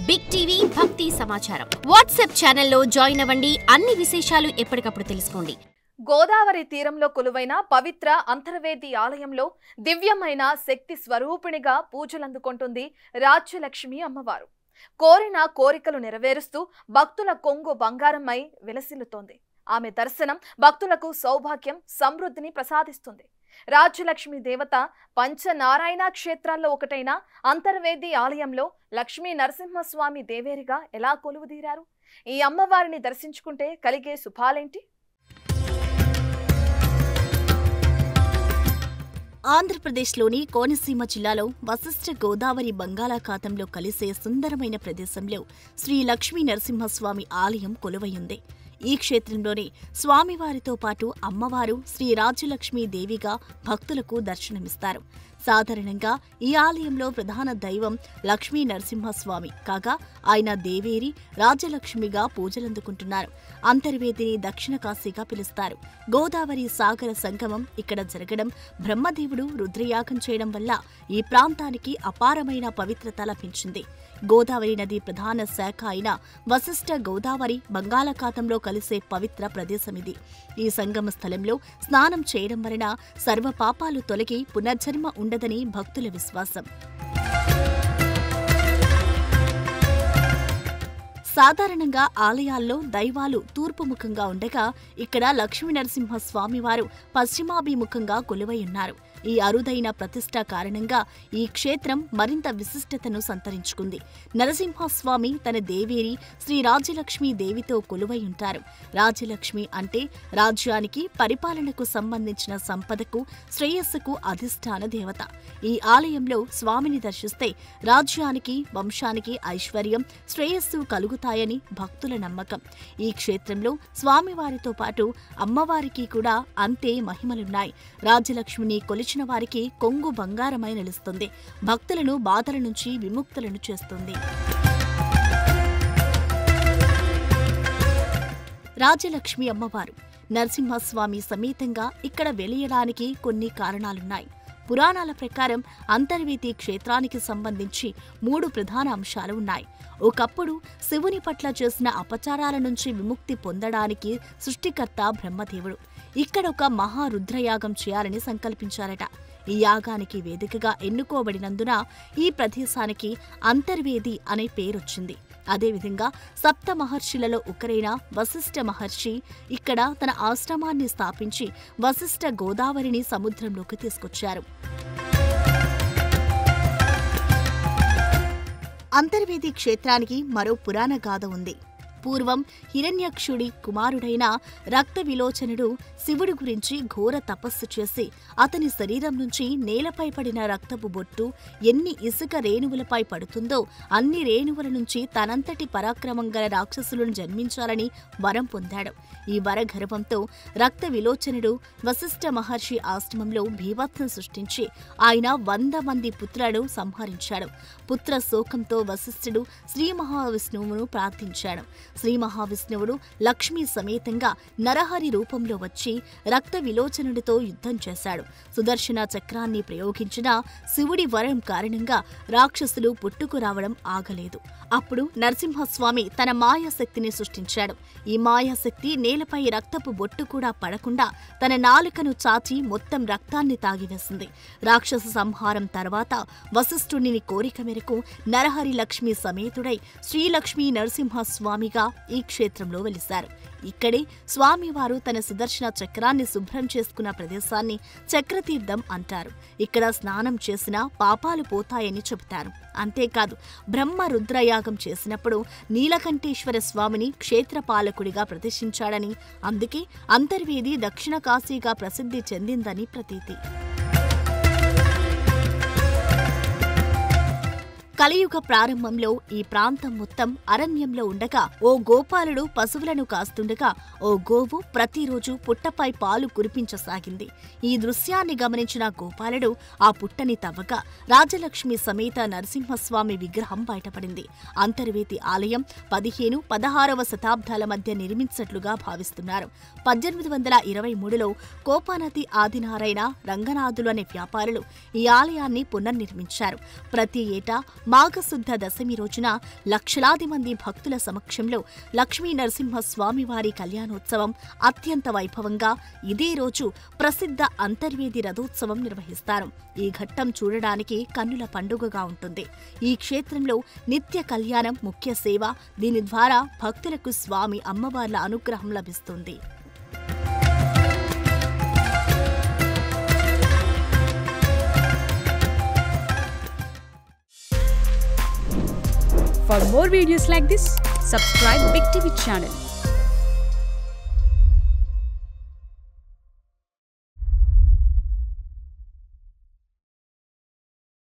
Big TV భక్తి సమాచారం WhatsApp ఛానల్లో జాయిన్ అవ్వండి. అన్ని విశేషాలు ఎప్పటికప్పుడు తెలుసుకోండి. గోదావరి తీరంలో కొలువైన పవిత్ర అంతర్వేది ఆలయంలో దివ్యమైన శక్తి స్వరూపిణిగా పూజలందుకుంటుంది రాజ్యలక్ష్మి అమ్మవారు. కోరిన కోరికలు నెరవేరుస్తూ భక్తుల కొంగు బంగారమై విలసిల్లుతోంది. ఆమె దర్శనం భక్తులకు సౌభాగ్యం, సమృద్ధిని ప్రసాదిస్తుంది. రాజ్యలక్ష్మి దేవత పంచనారాయణ క్షేత్రాల్లో ఒకటైన అంతర్వేది ఆలయంలో లక్ష్మీ నరసింహస్వామి దేవేరిగా ఎలా కొలువుదీరారు? ఈ అమ్మవారిని దర్శించుకుంటే కలిగే శుభాలేంటి? ఆంధ్రప్రదేశ్లోని కోనసీమ జిల్లాలో వశిష్ఠ గోదావరి బంగాళాఖాతంలో కలిసే సుందరమైన ప్రదేశంలో శ్రీ లక్ష్మీ నరసింహస్వామి ఆలయం కొలువైంది. ఈ క్షేత్రంలోనే స్వామివారితో పాటు అమ్మవారు శ్రీ రాజ్యలక్ష్మీ దేవిగా భక్తులకు దర్శనమిస్తారు. సాధారణంగా ఈ ఆలయంలో ప్రధాన దైవం లక్ష్మీ నరసింహస్వామి కాగా ఆయన దేవేరి రాజ్యలక్ష్మిగా పూజలందుకుంటున్నారు. అంతర్వేదిని దక్షిణ కాశీగా పిలుస్తారు. గోదావరి సాగర సంగమం ఇక్కడ జరగడం, బ్రహ్మదేవుడు రుద్రయాగం చేయడం వల్ల ఈ ప్రాంతానికి అపారమైన పవిత్రత లభించింది. గోదావరి నది ప్రధాన శాఖ అయిన వశిష్ఠ గోదావరి బంగాళాఖాతంలో కలిసే పవిత్ర ప్రదేశమిది. ఈ సంగమ స్థలంలో స్నానం చేయడం వలన సర్వ పాపాలు తొలగి పునర్జన్మ ఉండదని భక్తుల విశ్వాసం. సాధారణంగా ఆలయాల్లో దైవాలు తూర్పుముఖంగా ఉండగా ఇక్కడ లక్ష్మీ నరసింహ స్వామివారు పశ్చిమాభిముఖంగా కొలువై ఉన్నారు. ఈ అరుదైన ప్రతిష్ట కారణంగా ఈ క్షేత్రం మరింత విశిష్టతను సంతరించుకుంది. నరసింహస్వామి తన దేవేరి శ్రీ రాజ్యలక్ష్మీ దేవితో కొలువై ఉంటారు. రాజ్యలక్ష్మి అంటే రాజ్యానికి, పరిపాలనకు సంబంధించిన సంపదకు, శ్రేయస్సుకు అధిష్టాన దేవత. ఈ ఆలయంలో స్వామిని దర్శిస్తే రాజ్యానికి, వంశానికి ఐశ్వర్యం, శ్రేయస్సు కలుగుతాయని భక్తుల నమ్మకం. ఈ క్షేత్రంలో స్వామివారితో పాటు అమ్మవారికి కూడా అంతే మహిమలున్నాయి. రాజ్యలక్ష్మిని కొలిచిన వారికి కొంగు బంగారమై నిలుస్తుంది. భక్తులను బాధల నుంచి విముక్తులను చేస్తుంది. రాజ్యలక్ష్మి అమ్మవారు నరసింహస్వామి సమేతంగా ఇక్కడ వెలియడానికి కొన్ని కారణాలున్నాయి. పురాణాల ప్రకారం అంతర్వేది క్షేత్రానికి సంబంధించి 3 ప్రధాన అంశాలు ఉన్నాయి. ఒకప్పుడు శివుని పట్ల చేసిన అపచారాల నుంచి విముక్తి పొందడానికి సృష్టికర్త బ్రహ్మదేవుడు ఇక్కడ ఒక మహారుద్రయాగం చేయాలని సంకల్పించారట. ఈ యాగానికి వేదికగా ఎన్నుకోబడినందున ఈ ప్రదేశానికి అంతర్వేది అనే పేరొచ్చింది. అదేవిధంగా సప్త మహర్షులలో ఒకరైన వశిష్ఠ మహర్షి ఇక్కడ తన ఆశ్రమాన్ని స్థాపించి వశిష్ఠ గోదావరిని సముద్రంలోకి తీసుకొచ్చారు. అంతర్వేది క్షేత్రానికి మరో పురాణ గాథ ఉంది. పూర్వం హిరణ్యక్షుడి కుమారుడైన రక్త విలోచనుడు శివుడి గురించి ఘోర తపస్సు చేసి అతని శరీరం నుంచి నేలపై పడిన రక్తపు బొట్టు ఎన్ని ఇసుక రేణువులపై పడుతుందో అన్ని రేణువుల నుంచి తనంతటి పరాక్రమం గల రాక్షసులను జన్మించాలని వరం పొందాడు. ఈ వరగర్వంతో రక్త విలోచనుడు వశిష్ఠ మహర్షి ఆశ్రమంలో భీభత్సం సృష్టించి ఆయన 100 మంది పుత్రులను సంహరించాడు. పుత్ర శోకంతో వశిష్ఠుడు శ్రీ మహావిష్ణువును ప్రార్థించాడు. శ్రీ మహావిష్ణువుడు లక్ష్మీ సమేతంగా నరహరి రూపంలో వచ్చి రక్త విలోచనుడితో యుద్ధం చేశాడు. సుదర్శన చక్రాన్ని ప్రయోగించిన శివుడి వరం కారణంగా రాక్షసులు పుట్టుకు రావడం ఆగలేదు. అప్పుడు నరసింహస్వామి తన మాయాశక్తిని సృష్టించాడు. ఈ మాయాశక్తి నేలపై రక్తపు బొట్టు కూడా పడకుండా తన నాలుకను చాచి మొత్తం రక్తాన్ని తాగివేసింది. రాక్షస సంహారం తర్వాత వశిష్ఠుని కోరిక మేరకు నరహరి లక్ష్మీ సమేతుడై శ్రీలక్ష్మీ నరసింహస్వామిగా ఈ క్షేత్రంలో వెలిశారు. ఇక్కడే స్వామివారు తన సుదర్శన చక్రాన్ని శుభ్రం చేసుకున్న ప్రదేశాన్ని చక్రతీర్థం అంటారు. ఇక్కడ స్నానం చేసినా పాపాలు పోతాయని చెబుతారు. అంతేకాదు బ్రహ్మ రుద్రయాగం చేసినప్పుడు నీలకంఠేశ్వర స్వామిని క్షేత్రపాలకుడిగా ప్రతిష్ఠించాడని, అందుకే అంతర్వేది దక్షిణ కాశీగా ప్రసిద్ధి చెందిందని ప్రతీతి. కలియుగ ప్రారంభంలో ఈ ప్రాంతం మొత్తం అరణ్యంలో ఉండగా ఓ గోపాలుడు పశువులను కాస్తుండగా ఓ గోవు ప్రతిరోజు పుట్టపై పాలు కురిపించసాగింది. ఈ దృశ్యాన్ని గమనించిన గోపాలుడు ఆ పుట్టని తవ్వగా రాజలక్ష్మి సమేత నరసింహస్వామి విగ్రహం బయటపడింది. అంతర్వేది ఆలయం 15, 16వ శతాబ్దాల మధ్య నిర్మించినట్లుగా భావిస్తున్నారు. 1823లో కోపానతి ఆదినారాయణ రంగనాథులు అనే వ్యాపారులు ఈ ఆలయాన్ని పునర్నిర్మించారు. ప్రతి ఏటా మాఘశుద్ధ దశమి రోజున లక్షలాది మంది భక్తుల సమక్షంలో లక్ష్మీ నరసింహస్వామివారి కళ్యాణోత్సవం అత్యంత వైభవంగా ఇదే రోజు ప్రసిద్ధ అంతర్వేది రథోత్సవం నిర్వహిస్తారు. ఈ ఘట్టం చూడడానికి కన్నుల పండుగగా ఉంటుంది. ఈ క్షేత్రంలో నిత్య కళ్యాణం ముఖ్య సేవ. దీని ద్వారా భక్తులకు స్వామి అమ్మవార్ల అనుగ్రహం లభిస్తుంది. For more videos like this, subscribe Big TV channel.